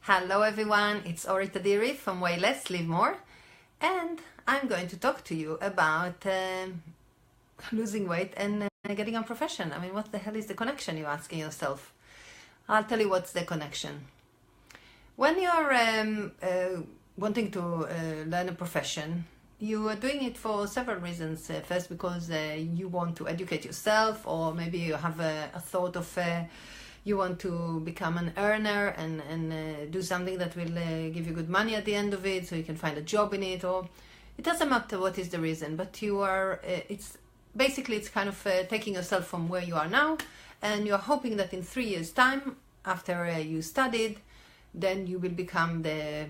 Hello everyone, it's Ori Tadiri from Way Less, Live More, and I'm going to talk to you about losing weight and getting on profession. I mean, what the hell is the connection, you're asking yourself? I'll tell you what's the connection. When you're wanting to learn a profession, you are doing it for several reasons. First, because you want to educate yourself, or maybe you have a thought of you want to become an earner and do something that will give you good money at the end of it, so you can find a job in it, or it doesn't matter what is the reason, but you are, it's kind of taking yourself from where you are now, and you're hoping that in 3 years' time, after you studied, then you will become the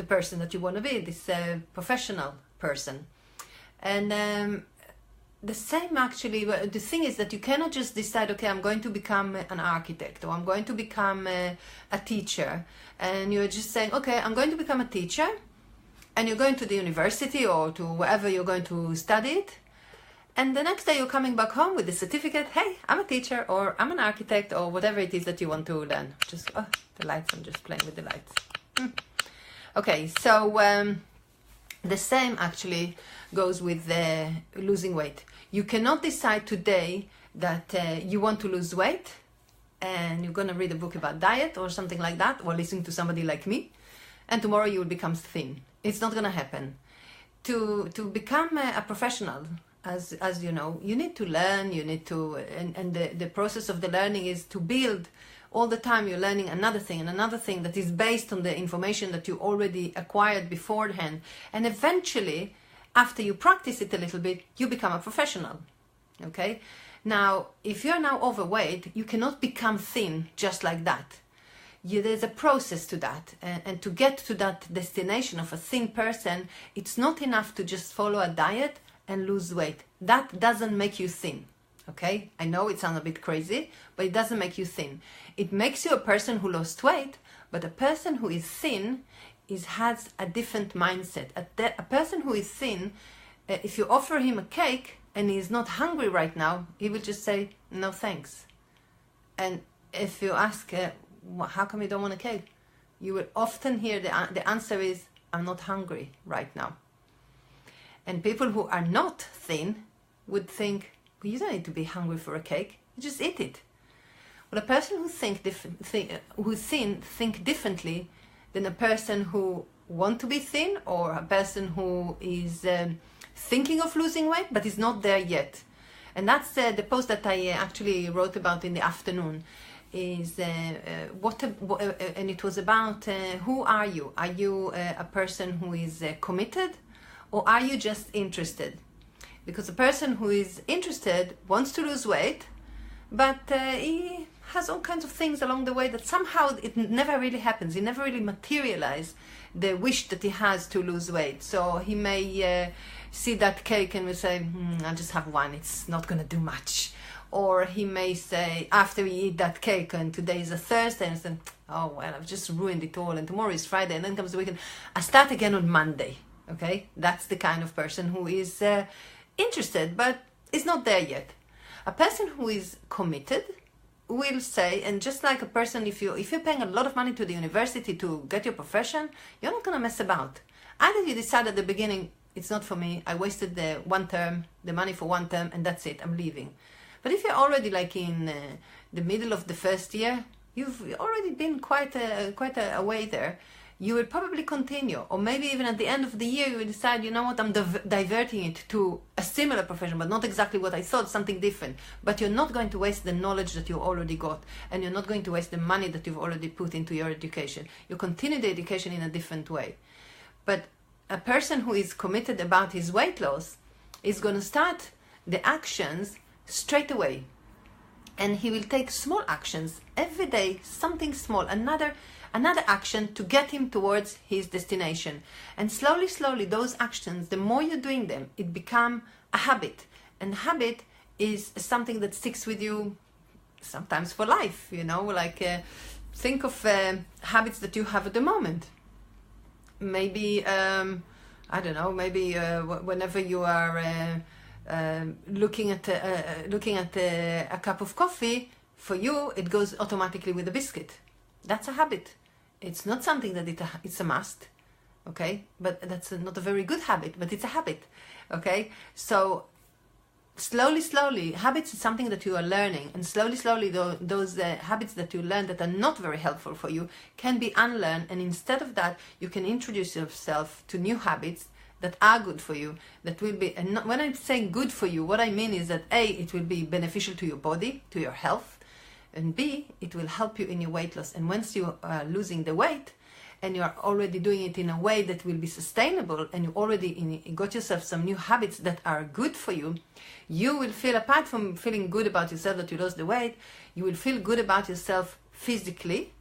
person that you want to be, this professional person. And the same actually, the thing is that you cannot just decide, okay, I'm going to become an architect, or I'm going to become a teacher, and you're just saying, okay, I'm going to become a teacher, and you're going to the university or to wherever you're going to study it, and the next day you're coming back home with the certificate, hey, I'm a teacher, or I'm an architect, or whatever it is that you want to learn. Just, oh, the lights, I'm just playing with the lights. Okay, so the same actually goes with losing weight. You cannot decide today that you want to lose weight and you're going to read a book about diet or something like that, or listen to somebody like me, and tomorrow you will become thin. It's not going to happen. To become a professional, as you know, you need to learn, you need to, and the process of the learning is to build. All the time you're learning another thing and another thing that is based on the information that you already acquired beforehand. And eventually, after you practice it a little bit, you become a professional. Okay? Now, if you're now overweight, you cannot become thin just like that. There's a process to that. And to get to that destination of a thin person, it's not enough to just follow a diet and lose weight. That doesn't make you thin. Okay, I know it sounds a bit crazy, but it doesn't make you thin. It makes you a person who lost weight, but a person who is thin has a different mindset. A person who is thin, if you offer him a cake and he's not hungry right now, he will just say, no thanks. And if you ask, how come you don't want a cake? You will often hear the answer is, I'm not hungry right now. And people who are not thin would think, you don't need to be hungry for a cake. You just eat it. Well, a person who's thin think differently than a person who want to be thin, or a person who is thinking of losing weight but is not there yet. And that's the post that I actually wrote about in the afternoon. And it was about who are you? Are you a person who is committed, or are you just interested? Because a person who is interested wants to lose weight, but he has all kinds of things along the way that somehow it never really happens. He never really materializes the wish that he has to lose weight. So he may see that cake and will say, I'll just have one, it's not going to do much. Or he may say, after we eat that cake, and today is a Thursday, and say, oh, well, I've just ruined it all, and tomorrow is Friday, and then comes the weekend. I start again on Monday. Okay, that's the kind of person who is interested but is not there yet. A person who is committed will say, and just like a person, if you're paying a lot of money to the university to get your profession, you're not going to mess about. Either you decide at the beginning, it's not for me, I wasted the money for one term, and that's it, I'm leaving. But if you're already like in the middle of the first year, you've already been quite a way there, you will probably continue. Or maybe even at the end of the year, you will decide, you know what, I'm diverting it to a similar profession, but not exactly what I thought, something different. But you're not going to waste the knowledge that you already got, and you're not going to waste the money that you've already put into your education. You continue the education in a different way. But a person who is committed about his weight loss is going to start the actions straight away. And he will take small actions every day, something small, another action to get him towards his destination. And slowly, those actions, the more you're doing them, it become a habit. And habit is something that sticks with you sometimes for life, you know, like think of habits that you have at the moment. Maybe, I don't know, maybe whenever you are looking at a cup of coffee, for you, it goes automatically with a biscuit. That's a habit. It's not something that it's a must, okay? But that's not a very good habit, but it's a habit, okay? So slowly, habits is something that you are learning, and slowly, those habits that you learn that are not very helpful for you can be unlearned, and instead of that, you can introduce yourself to new habits that are good for you, that will be, and when I'm saying good for you, what I mean is that A, it will be beneficial to your body, to your health, and B, it will help you in your weight loss. And once you are losing the weight, and you are already doing it in a way that will be sustainable, and you already got yourself some new habits that are good for you, you will feel, apart from feeling good about yourself that you lost the weight, you will feel good about yourself physically,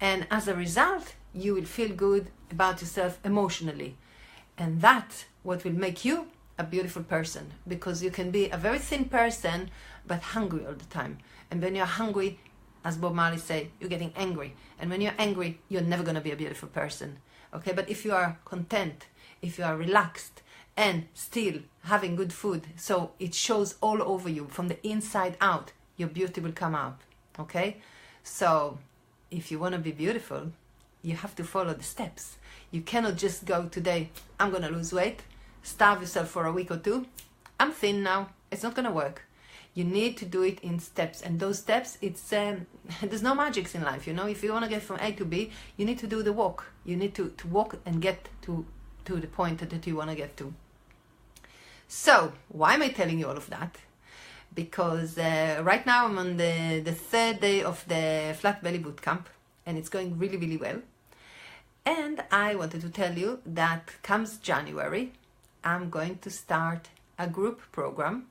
and as a result, you will feel good about yourself emotionally. And that's what will make you a beautiful person, because you can be a very thin person, but hungry all the time. And when you're hungry, as Bob Marley say, you're getting angry. And when you're angry, you're never going to be a beautiful person. Okay, but if you are content, if you are relaxed, and still having good food, so it shows all over you from the inside out, your beauty will come out. Okay, so if you want to be beautiful, you have to follow the steps. You cannot just go today, I'm going to lose weight, starve yourself for a week or two, I'm thin now. It's not going to work. You need to do it in steps, and those steps, it's there's no magics in life, you know. If you want to get from A to B, you need to do the walk. You need to walk and get to the point that you want to get to. So why am I telling you all of that? Because right now I'm on the third day of the Flat Belly Bootcamp, and it's going really well. And I wanted to tell you that comes January, I'm going to start a group program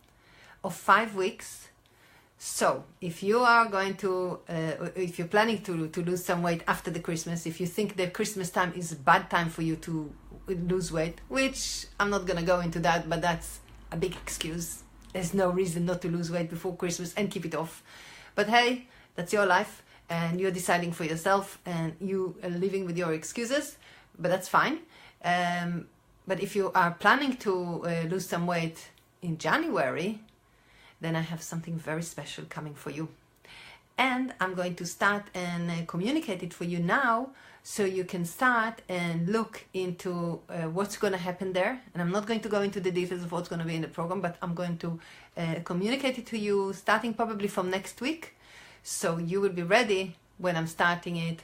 of 5 weeks. So if you are going to, if you're planning to lose some weight after the Christmas, if you think the Christmas time is a bad time for you to lose weight, which I'm not going to go into that, but that's a big excuse. There's no reason not to lose weight before Christmas and keep it off. But hey, that's your life, and you're deciding for yourself, and you are living with your excuses, but that's fine. But if you are planning to lose some weight in January, then I have something very special coming for you. And I'm going to start and communicate it for you now, so you can start and look into what's going to happen there. And I'm not going to go into the details of what's going to be in the program, but I'm going to communicate it to you starting probably from next week. So you will be ready when I'm starting it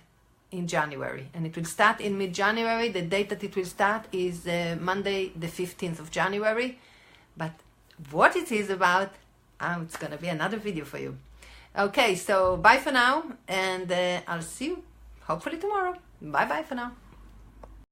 in January. And it will start in mid-January. The date that it will start is Monday, the 15th of January. But what it is about, it's going to be another video for you. Okay, so bye for now, and I'll see you hopefully tomorrow. Bye for now.